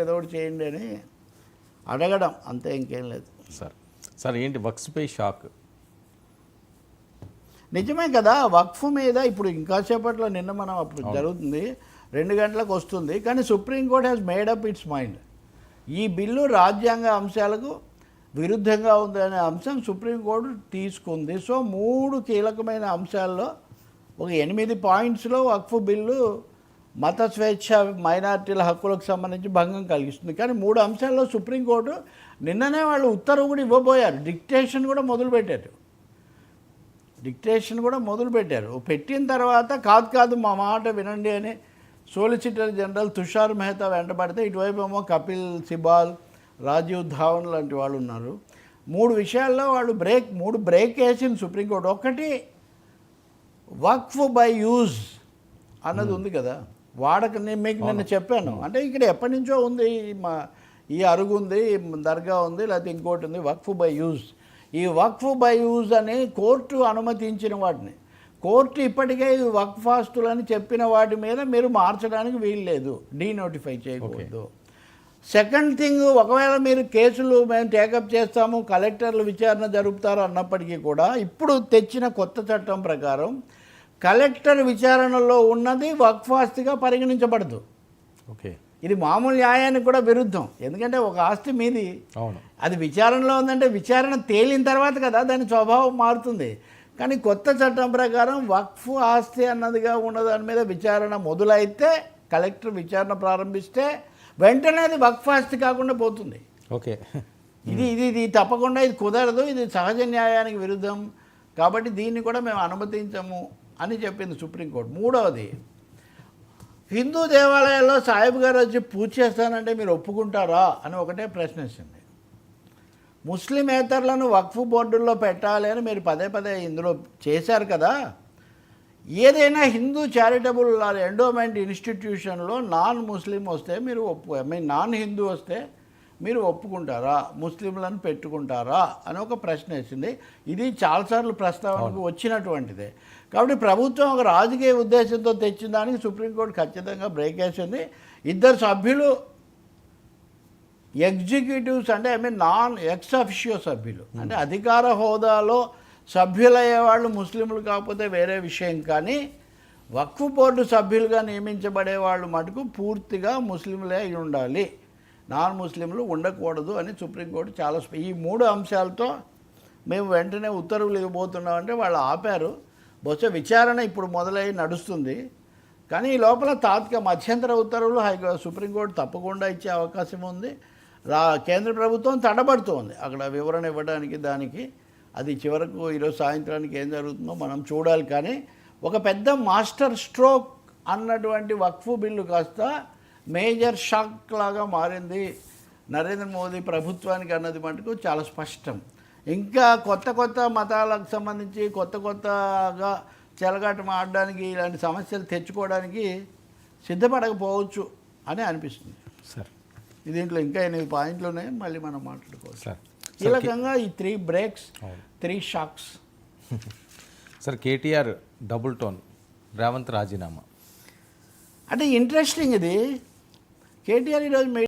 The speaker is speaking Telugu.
ఏదో ఒకటి చేయండి అని అడగడం, అంతే, ఇంకేం లేదు. సార్ ఏంటి వక్ఫ్పై షాక్? నిజమే కదా, వక్ఫ్ మీద ఇప్పుడు ఇంకా సేపట్లో నిన్న మనం అప్పుడు జరుగుతుంది 2 గంటలకు వస్తుంది, కానీ supreme court has made up it's mind. ఈ బిల్లు రాజ్యాంగ అంశాలకు విరుద్ధంగా ఉందనే అంశం సుప్రీంకోర్టు తీసుకుంది. సో 3 కీలకమైన అంశాల్లో ఒక 8 పాయింట్స్లో వక్ఫ్ బిల్లు మత స్వేచ్ఛ, మైనార్టీల హక్కులకు సంబంధించి భంగం కలిగిస్తుంది. కానీ 3 అంశాల్లో సుప్రీంకోర్టు నిన్ననే వాళ్ళు ఉత్తర్వు కూడా ఇవ్వబోయారు, డిక్టేషన్ కూడా మొదలుపెట్టారు. పెట్టిన తర్వాత కాదు మా మాట వినండి అని సోలిసిటర్ జనరల్ తుషార్ మెహతా వెంటబడితే ఇటువైపు ఏమో కపిల్ సిబాల్, రాజీవ్ ధావన్ లాంటి వాళ్ళు ఉన్నారు. 3 విషయాల్లో వాళ్ళు బ్రేక్ వేసింది సుప్రీంకోర్టు. ఒకటి, వక్ఫ్ బై యూజ్ అన్నది ఉంది కదా, నేను మీకు నిన్న చెప్పాను. అంటే ఇక్కడ ఎప్పటి నుంచో ఉంది, ఈ అరుగు ఉంది, దర్గా ఉంది, లేకపోతే ఇంకోటి ఉంది, వక్ఫ్ బై యూజ్. ఈ వక్ఫ్ బై యూజ్ అని కోర్టు అనుమతించిన వాటిని, కోర్టు ఇప్పటికే వక్ఫ్ ఆస్తులని చెప్పిన వాటి మీద మీరు మార్చడానికి వీలు లేదు, డీనోటిఫై చేయకూడదు. సెకండ్ థింగ్, ఒకవేళ మీరు కేసులు మేము టేకప్ చేస్తాము, కలెక్టర్లు విచారణ జరుపుతారు అన్నప్పటికీ కూడా ఇప్పుడు తెచ్చిన కొత్త చట్టం ప్రకారం కలెక్టర్ విచారణలో ఉన్నది వక్ఫ్ ఆస్తిగా పరిగణించబడదు. ఓకే, ఇది మామూలు న్యాయానికి కూడా విరుద్ధం. ఎందుకంటే ఒక ఆస్తి మీది, అది విచారణలో ఉందంటే విచారణ తేలిన తర్వాత కదా దాని స్వభావం మారుతుంది. కానీ కొత్త చట్టం ప్రకారం వక్ఫ్ ఆస్తి అన్నదిగా ఉన్న దాని మీద విచారణ మొదలైతే, కలెక్టర్ విచారణ ప్రారంభిస్తే వెంటనే అది వక్ఫ్ ఆస్తి కాకుండా పోతుంది. ఓకే, ఇది తప్పకుండా, ఇది కుదరదు, ఇది సహజ న్యాయానికి విరుద్ధం, కాబట్టి దీన్ని కూడా మేము అనుమతించము అని చెప్పింది సుప్రీంకోర్టు. మూడవది, హిందూ దేవాలయాల్లో సాహిబ్ గారు వచ్చి పూజ చేస్తానంటే మీరు ఒప్పుకుంటారా అని ఒకటే ప్రశ్న వేసింది. ముస్లిమేతరులను వక్ఫ్ బోర్డుల్లో పెట్టాలి అని మీరు పదే ఇందులో చేశారు కదా, ఏదైనా హిందూ చారిటబుల్ ఎండోమెంట్ ఇన్స్టిట్యూషన్లో నాన్ ముస్లిం వస్తే మీరు నాన్ హిందూ వస్తే మీరు ఒప్పుకుంటారా, ముస్లింలను పెట్టుకుంటారా అని ఒక ప్రశ్న వేసింది. ఇది చాలాసార్లు ప్రస్తావనకు వచ్చినటువంటిదే. కాబట్టి ప్రభుత్వం ఒక రాజకీయ ఉద్దేశంతో తెచ్చిన దానికి సుప్రీంకోర్టు ఖచ్చితంగా బ్రేక్ వేసింది. 2 సభ్యులు ఎగ్జిక్యూటివ్స్, అంటే నాన్ ఎక్స్ అఫిషియో సభ్యులు, అంటే అధికార హోదాలో సభ్యులయ్యే వాళ్ళు ముస్లింలు కాకపోతే వేరే విషయం, కానీ వక్ఫ్ బోర్డు సభ్యులుగా నియమించబడే వాళ్ళు మటుకు పూర్తిగా ముస్లింలే అయి ఉండాలి, నాన్ ముస్లింలు ఉండకూడదు అని సుప్రీంకోర్టు చాలా ఈ 3 అంశాలతో మేము వెంటనే ఉత్తర్వులు ఇవ్వబోతున్నామంటే వాళ్ళు ఆపారు. బహుశా విచారణ ఇప్పుడు మొదలై నడుస్తుంది, కానీ ఈ లోపల మధ్యంతర ఉత్తర్వులు సుప్రీంకోర్టు తప్పకుండా ఇచ్చే అవకాశం ఉంది. కేంద్ర ప్రభుత్వం తడబడుతోంది అక్కడ వివరణ ఇవ్వడానికి, దానికి అది చివరకు ఈరోజు సాయంత్రానికి ఏం జరుగుతుందో మనం చూడాలి. కానీ ఒక పెద్ద మాస్టర్ స్ట్రోక్ అన్నటువంటి వక్ఫ్ బిల్లు కాస్త మేజర్ షాక్ లాగా మారింది నరేంద్ర మోదీ ప్రభుత్వానికి అన్నది మటుకు చాలా స్పష్టం. ఇంకా కొత్త మతాలకు సంబంధించి కొత్తగా చెలగాటం ఆడడానికి, ఇలాంటి సమస్యలు తెచ్చుకోవడానికి సిద్ధపడకపోవచ్చు అని అనిపిస్తుంది సార్. దీంట్లో ఇంకా 8 పాయింట్లు ఉన్నాయి, మళ్ళీ మనం మాట్లాడుకోవచ్చు సార్. కీలకంగా ఈ 3 breaks, 3 shocks. Sir, KTR double tone, Revanth రాజీనామా. అంటే ఇంట్రెస్టింగ్ ఇది. కేటీఆర్ ఈరోజు